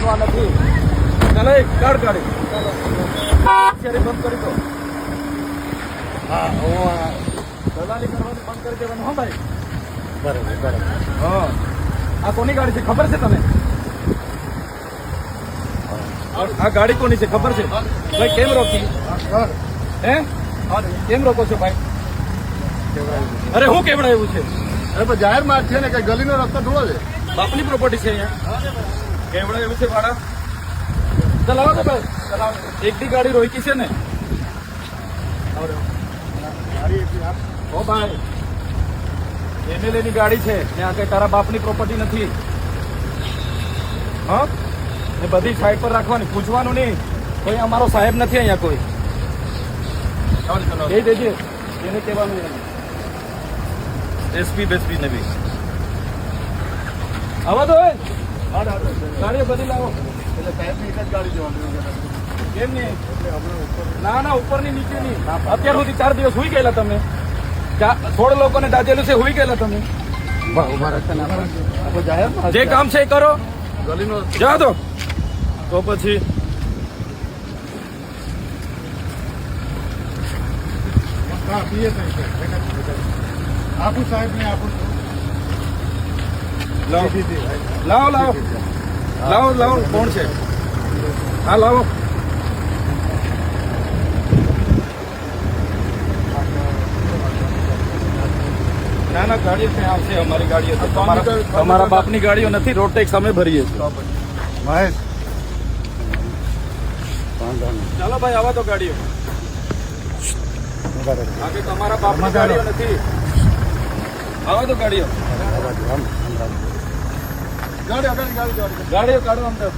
પૂછવા નથી. ચાલો એક કાઢ ગાડી અત્યારે બંધ કરી દો. હા દલાલી કરવાનું બંધ કરી દેવાનું. હા ભાઈ બરાબર. હા આ કોની ગાડી છે ખબર છે તને? આ ગાડી કોની છે ખબર છે? ભાઈ કેમ રોકી? હે કેમ રોકો છો ભાઈ? અરે હું કેવડાવ્યું છે? અરે પણ જાહેર માર્ગ છે ને, કઈ ગલીનો રસ્તો થોડો છે. બાપની પ્રોપર્ટી છે અહીંયા. કેવડાવ્યું છે ભાડા. ચલાવો તો ભાઈ ચલાવો. એક દી ગાડી રોકી છે ને. ઓ ભાઈ એમએલએ ની ગાડી છે ત્યાં કઈ તારા બાપની પ્રોપર્ટી નથી. હા એ બધી સાઈડ પર રાખવાની, પૂછવાનું નહીં. કોઈ અમારો સાહેબ નથી અહીંયા કોઈ. કહી દેજે એને કહેવાનું. એસપી બેસપી ને બી આવા દો. ગાડીઓ બધી લાવો. એટલે સાહેબની એક જ ગાડી જવાનું. કેમ નહીં? ના ના ઉપરની નીચેની. અત્યાર સુધી 4 દિવસ હુઈ ગયેલા તમે. 16 લોકોને દાજેલું છે, હુઈ ગયેલા તમે. જે કામ છે એ કરો. ગલીનો જા દો તો પછી આપું સાહેબ ને આપું. લાવો લાવો લાવો લાવો. કોણ છે? હા લાવો. ના ના ગાડીઓ ત્યાં આવશે. અમારી ગાડીઓ તો તમારા બાપની ગાડીઓ નથી. રોડ ટેક્સ અમે ભરીએ છીએ. મહેશ ચાલો ભાઈ આવા તો ગાડીઓ. બાકી તમારા બાપની ગાડીઓ નથી. આવા તો ગાડીઓ. ગાડી ગાડીઓ કાઢો અંદર.